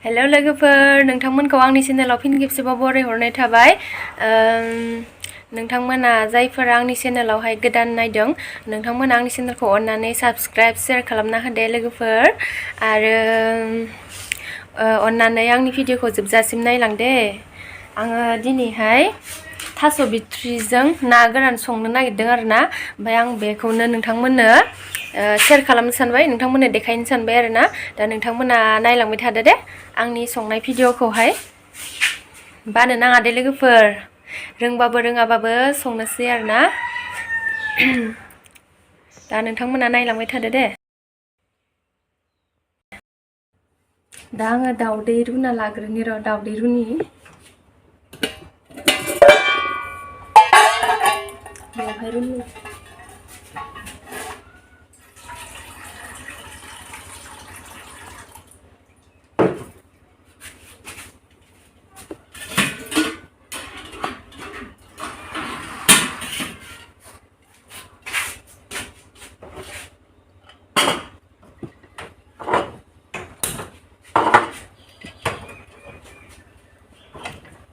hello लोगोफोर नोंथांमोनखौ आंनि चेनेलाव फिन खेबसेबाव बरायहरनाय थाबाय नोंथांमोना जायफोरा आंनि चेनेलावहाय गोदान नायदों नोंथांमोना आंनि चेनेलखौ अननानै साबस्क्राइब शेयार खालामना होदो लोगोफोर आरो अननानै आंनि भिडिअखौ जोबजासिम नायलांदे आङो दिनैहाय थास' बिथ्रिजों ना गोरान संनो नागिरदों आरोना ओमफ्राय आं बेखौनो नोंथांमोननो शेयार खालामनो सानबाय नोंथांमोननो देखायनो सानबाय आरोना दा नोंथांमोना नायलांबाय थादो दे आंनि संनाय भिडिअखौहाय बानो नाङा दे लोगोफोर रोंबाबो रोङाबाबो संनोसै आरोना दा नोंथांमोना नायलांबाय थादो दे दा आङो दाउदै रुना लाग्रोनि र' दाउदै रुनि बेवहाय रुनि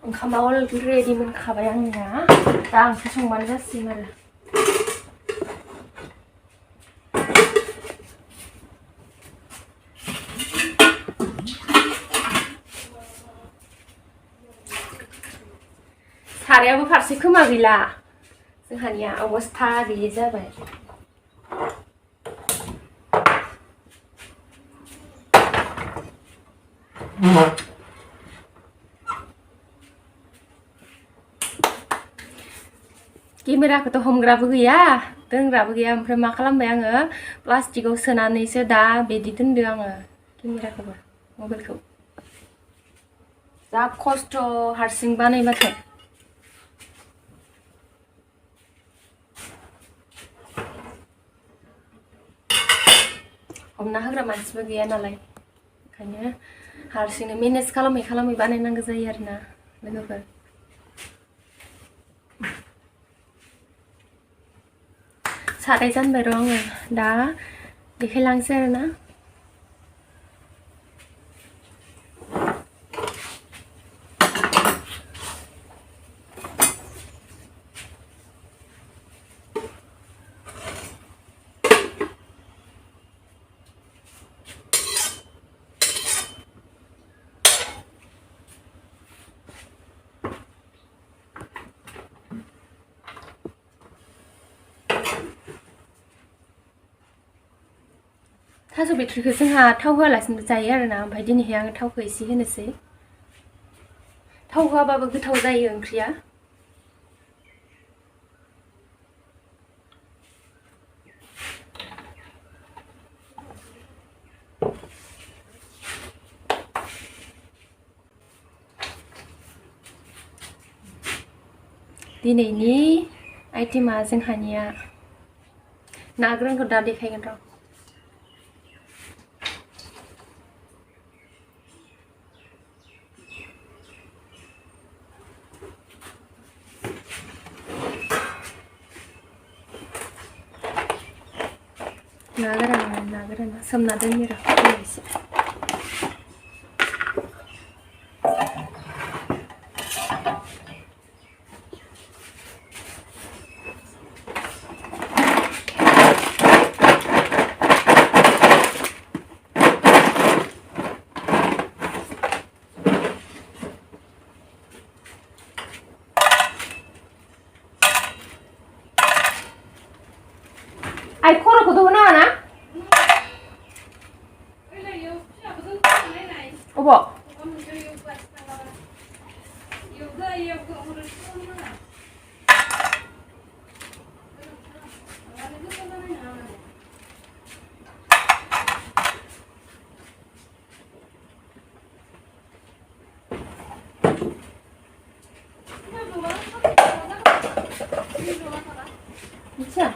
ओंखामा अलरेडि मोनखाबाय आंनिया दा ओंख्रि संबानो जासिगोन आरो सारायाबो फारसे खोमा गैला जोंहानिया अबस्था गैयि जाबाय केमेराखौथ' हमग्राबो गैया दोनग्राबो गैया ओमफ्राय मा खालामबाय आङो प्लास्टिकआव सोनानैसो दा बिदि दोनदो आङो केमेराखौबो मबाइलखौ जा खस्थ' हारसिं बानायबाथाय हमना होग्रा मानसिबो गैया नालाय ओंखायनो हारसिंनो मेनेज खालामै खालामै बानायनांगौ जायो आरोना लोगोफोर साराय जानबाय र' आङो दा देखायलांसै आरोना थास' बिथ्रिखौ जोंहा थाव होआलासिनो जायो आरोना ओमफ्राय दिनैहाय आङो थावखौ एसे होनोसै थाव होआबाबो गोथाव जायो ओंख्रिया दिनैनि आइटेमा जोंहानिया ना गोरानखौ दा देखायगोन र' ना गोराना सोमना दोननि र' एसे आइ खर'खौथ' होनाङा ना अबाव मिथिया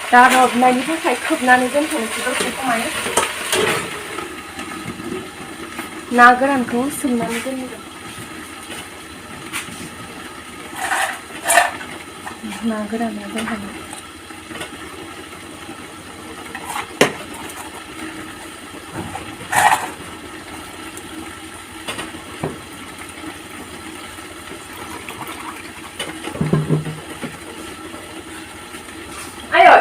दा रबनायनि थाखाय खोबनानै दोनथ'नोसै दसे समाय ना गोरानखौ सोमनानै दोननो ना गोराना जोंहा ayo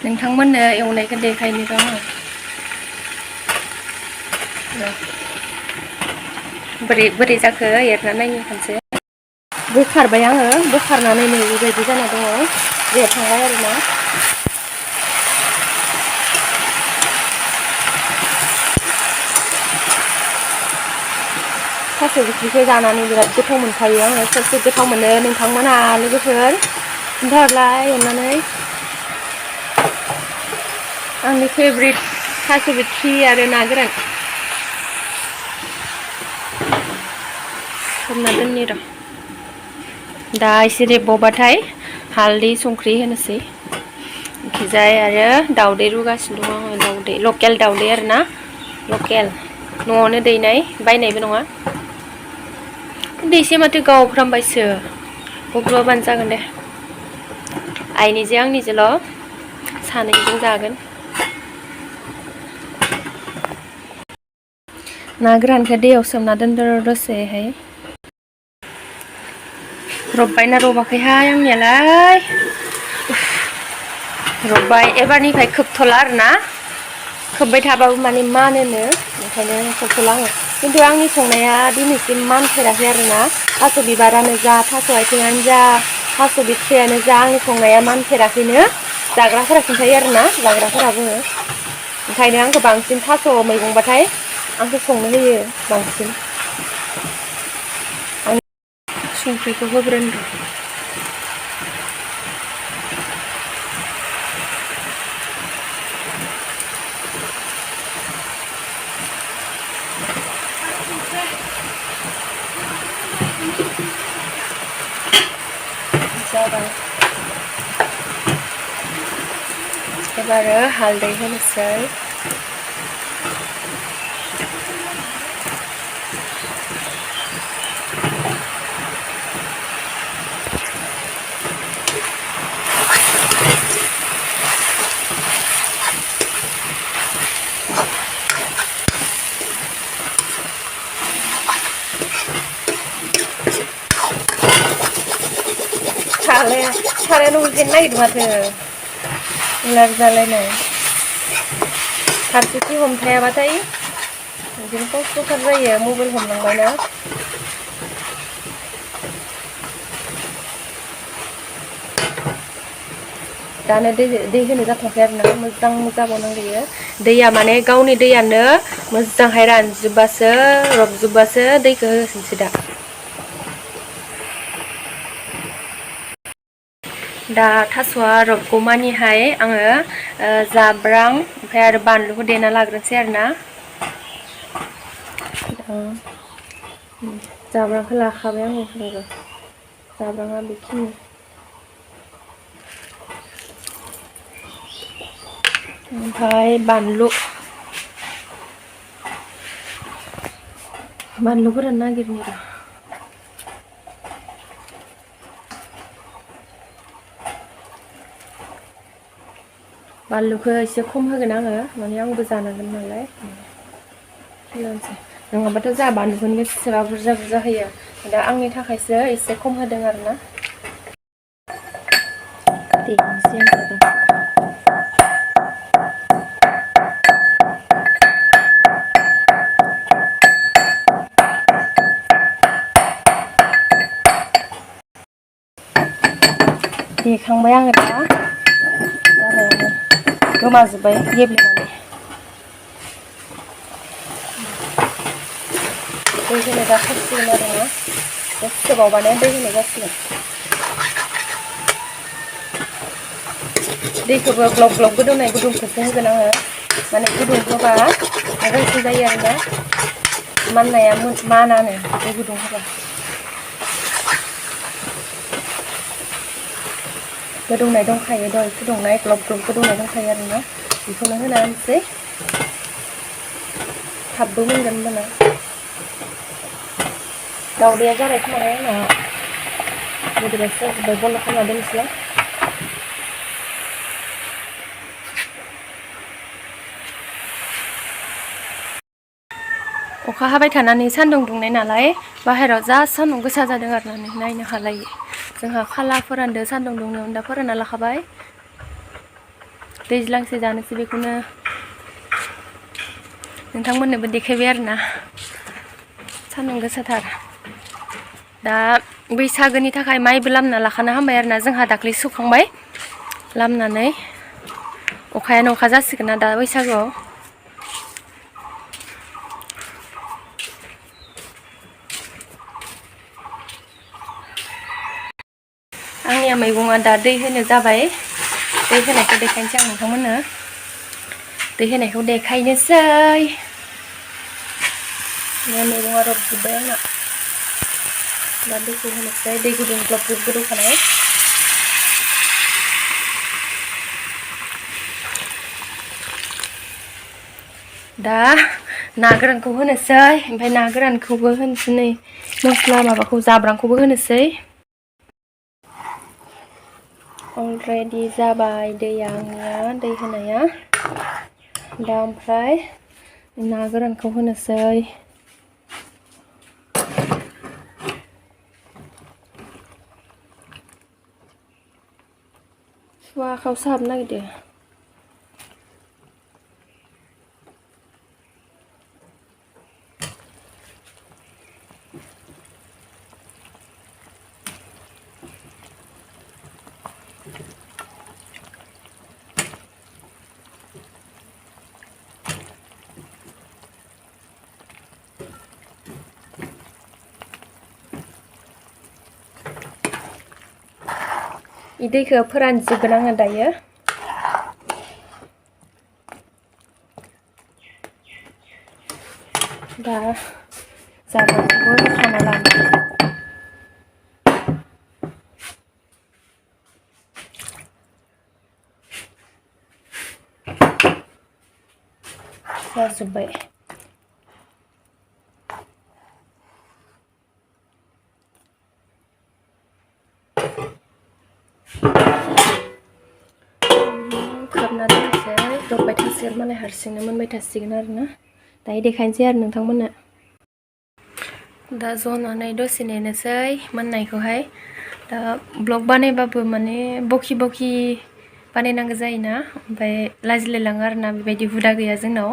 नोंथांमोननो एवनायखौ देखायनोबा बोरै जाखो एरना नायनो खनसे बोखारबाय आङो बोखारनानै नै बेबायदि जाना दङ देरखांबाय आरोना थास' बिथ्रिखौ जानानै बिराद गोथाव मोनखायो आङो सोर गोथाव मोनो नोंथांमोनहा लोगोफोर खिन्थाहरलाय अननानै आंनि फेभरेट थास' बिथ्रि आरो ना गोरान खोबना दोननि र' दा एसे रेबबावबाथाय हालदै संख्रि होनोसै ओंखिजाय आरो दाउदै रुगासिनो दं आङो दाउदै लकेल दाउदै आरोना लकेल न'आवनो दैनाय बायनायबो नङा दैसे माथो गावफ्रामबायसो गब्र'बानो जागोन दे आइनिजों आंनिजोंल' सानैजों जागोन ना गोरानखौ दैयाव सोमना दोनदो दसेहाय रबबायना रबाखैहाय आंनियालाय रबबाय एबारनिफ्राय खोबथ'ला आरोना खोबबाय थाबाबो माने मानोनो ओंखायनो खोबथ'ला आङो खिन्थु आंनि संनाया दिनैसिम मानफेराखै आरोना थास' बिबारानो जा थास' आथिङानो जा थास' बिथ्रियानो जा आंनि संनाया मानफेराखैनो जाग्राफोरा खिन्थायो आरोना जाग्राफोरा बुङो ओंखायनो आंखौ बांसिन थास' मैगंबाथाय आंखौ संनो होयो बांसिन संख्रिखौ होग्रोनो जाबाय एबार हालदै होनोसै सारायानो उजेनो नागिरदों माथो उलार जालायनाय फारसेथि हमथायाबाथाय बिदिनो खस्थ'थार जायो मबाइल हमनांबायना दानो दै होनो जाथ'वाखै आरोना मोजां जाबावनांगौ दैया माने गावनि दैयानो मोजांहाय रानजोबबासो रबजोबबासो दैखौ होफिनसै दा थास'आ रबगौमानिहाय आङो जाब्रां ओमफ्राय आरो बानलुखौ देना लाग्रोनोसै आरोना जाब्रांखौ लाखाबाय आङो जाब्राङा बेखिनि ओमफ्राय बानलुफोरानो नागिरनि र' बानलुखौ एसे खम होगोन आङो माने आंबो जानांगोन नालाय नङाबाथ' जा बानलुखौनो बेसेबा बुरजा होयो दा आंनि थाखायसो एसे खम होदों आरोना देनोसै देखांबाय आङो दा जाबायानो गोमाजोब्बाय गेब्लेनानै दै होनाय जाथारसिगोन आरोना दसे गोबावबानो दै होनाय जासिगोन दैखौबो ग्लब ग्लब गोदौनाय गुदुंखौसो होगोन आङो माने गुदुं होबा मोजांसिन जायो आरोना माननाया मानानो दै गुदुं होबा गोदौनाय दंखायो दहाय फुदुंनाय ग्लब ग्लब गोदौनाय दंखायो आरोना बेखौनो होना होनोसै थाबबो मोनगोन होनबाना दावदैया जाबाय खोमा आंना बिदिबासो जाजोब्बाय बन्द' खालामना दोननोसैलाय अखा हाबाय थानानै सान्दुं दुंनाय नालाय बाहेराव जा सान्दुं गोसा जादों आरोना नायनो हालायै जोंहा खाला फोरानदो सान्दुं दुंनायाव दा फोरानना लाखाबाय दैज्लांसे जानोसै बेखौनो नोंथांमोननोबो देखायबाय आरोना सान्दुं गोसाथार दा बैसागोनि थाखाय माइबो लामना लाखानो हामबाय आरोना जोंहा दाख्लै सौखांबाय लामनानै अखायानो अखा जासिगोन ना दा बैसागोआव आंनिया मैगङा दा दै होनो जाबाय दै होनायखौ देखायनोसै आं नोंथांमोननो दै होनायखौ देखायनोसै मैगङा रबजोब्बाय आंना दा दैखौ होनोसै दै गुदुं ग्लब ग्लब गोदौखानाय दा ना गोरानखौ होनोसै ओमफ्राय ना गोरानखौबो होनोसै नै मस्ला माबाखौ जाब्रांखौबो होनोसै अलरेडि जाबाय दैया आंनिया दै होनाया दा ओमफ्राय ना गोरानखौ होनोसै सुवाखावसो हाबनो नागिरदों दैखौ फोरानजोबगोन आङो दायो दा जाब्रांखौबो होखाना लानो जाजोब्बाय खोबना दोनसै रबबाय थासिगोन मालाय हारसिंनो मोनबाय थासिगोन आरोना दायो देखायनोसै आरो नोंथांमोननो दा जनानै दसे नेनोसै मोननायखौहाय दा ब्लग बानायबाबो माने बखि बखि बानायनांगौ जायोना ओमफ्राय लाजिलायलाङो आरोना बेबायदि हुदा गैया जोंनाव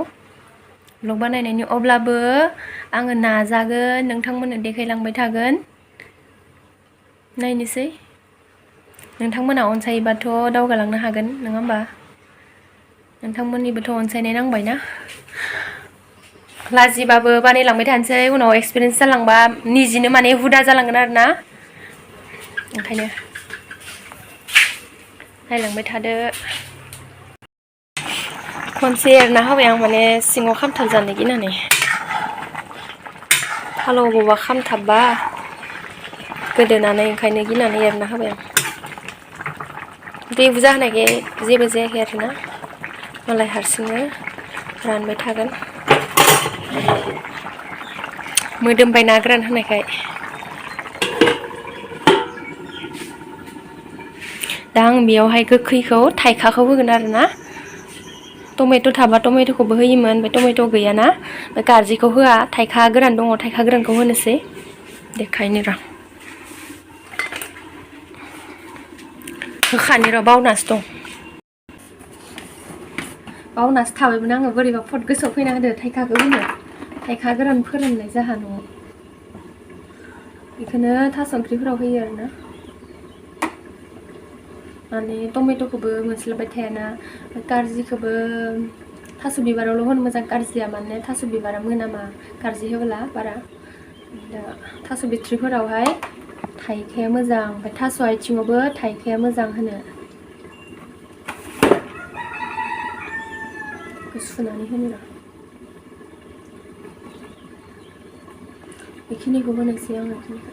ब्लग बानायनायनि अब्लाबो आङो नाजागोन नोंथांमोननो देखायलांबाय थागोन नायनोसै नोंथांमोना अनसायोबाथ' दावगालांनो हागोन नङा होमबा नोंथांमोननिबोथ' अनसायनाय नांबायना लाजिबाबो बानायलांबाय थानोसै उनाव एक्सपिरियेन्स जालांबा निजिनो माने हुदा जालांगोन आरोना ओंखायनो नायलांबाय थादो खनसे एरना होबाय आं माने सिङाव खामथाब जानो गिनानै थालाव बबा खामथाबबा गोदोनानै ओंखायनो गिनानै एरना होबाय आं दै बुरजा होनायखाय जेबो जायाखै आरोना मालाय हारसिंनो रानबाय थागोन मोदोमबाय ना गोरान होनायखाय दा आं बेयावहाय गोखैखौ थाइखाखौ होगोन आरोना टमेट' थाबा टमेट'खौबो होयोमोन ओमफ्राय टमेट' गैयाना गाज्रिखौ होआ थाइखा गोरान दङ थाइखा गोरानखौ होनोसै देखायनो र' होखानि र' बावनासो दं बावनासो थाबायमोन आङो बोरैबा फट गोसोआव फैना होदो थाइखाखौ होनो थाइखा गोरान फोराननाय जाहा न'आव बेखौनो थास ओंख्रिफोराव होयो आरोना माने टमेट'खौबो मोनस्लाबबाय थायाना गाज्रिखौबो थास' बिबारावल' होनो मोजां गाज्रिया माने थास' बिबारा मोनामा गाज्रि होब्ला बारा दा थास' बिथ्रिफोरावहाय थाइखाया मोजां ओमफ्राय थास' आथिङावबो थाइखाया मोजां होनो सुनानै होनो बेखिनिखौ होनोसै आं बेखिनिखौ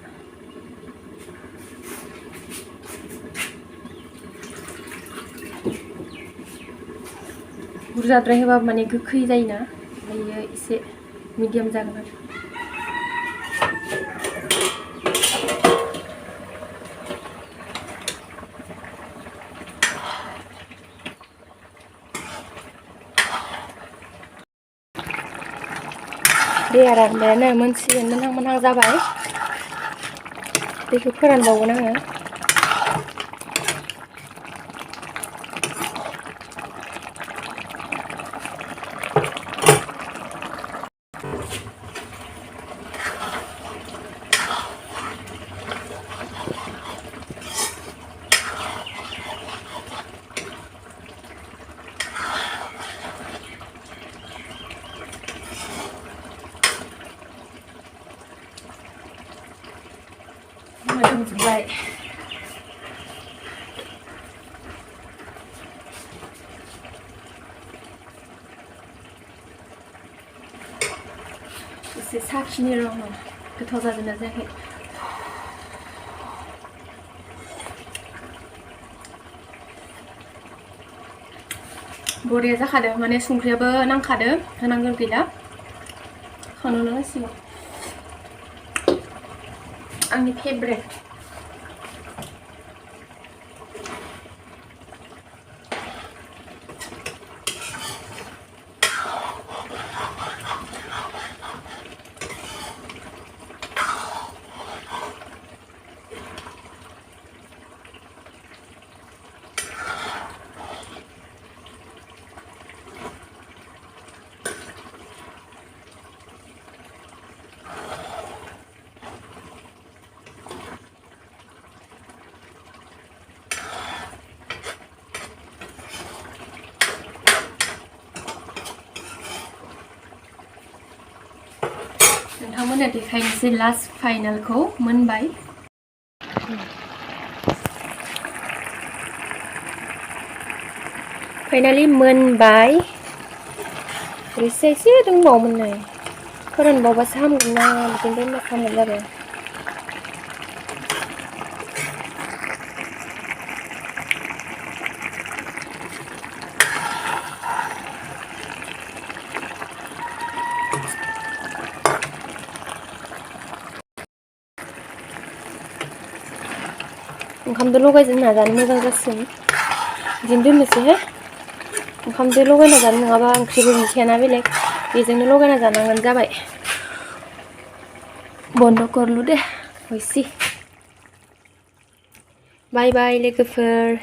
बुरजाद्राय होबाबो माने गोखै जायोना ओमफ्राय एसे मिडियाम जागोन आरो दैया रानबायानो मोनसिगोन मोनहां मोनहां जाबाय दैखौ फोरानबावगोन आङो मोदोमजोबबाय एसे साखिनि र' गोथाव जादोंना जायाखै बरिया जाखादों माने संख्रियाबो नांखादों होनांगोन गैला खानोनो गासिबो आंनि फेभरेट नोंथांमोननो देखायनोसै लास्ट फाइनालखौ मोनबाय फाइनालि मोनबाय एसे दंबावोमोन नै फोरानबावबासो हामगोन ना बिदिनो दोनबासो हामगोन आरो ओंखामजों लगायना जानो मोजां जासिगोन बिदिनो दोननोसै हो ओंखामजों लगायना जानो नङाबा ओंख्रिबो गैखायाना बेलेग बेजोंनो लगायना जानांगोन जाबाय बन्द करलु दे हयसि बाय बाय लोगोफोर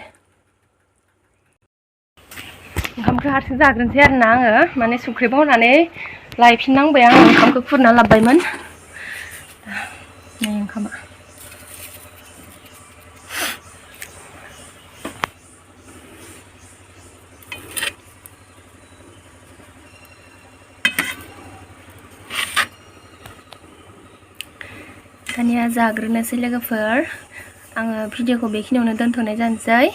ओंखामखौ हारसिं जाग्रोनोसै आरोना आङो माने संख्रि बावनानै लायफिननांबाय आङो ओंखामखौ खुरना लाबोबायमोन नै ओंखामा दानिया जाग्रोनोसै लोगोफोर आङो भिडिअखौ बेखिनियावनो दोनथ'नाय जानोसै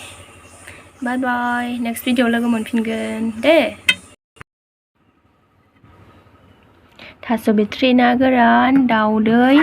बाय बाय नेक्स्ट भिडिअ लोगो मोनफिनगोन दे थास' बिथ्रि ना गोरान दाउदै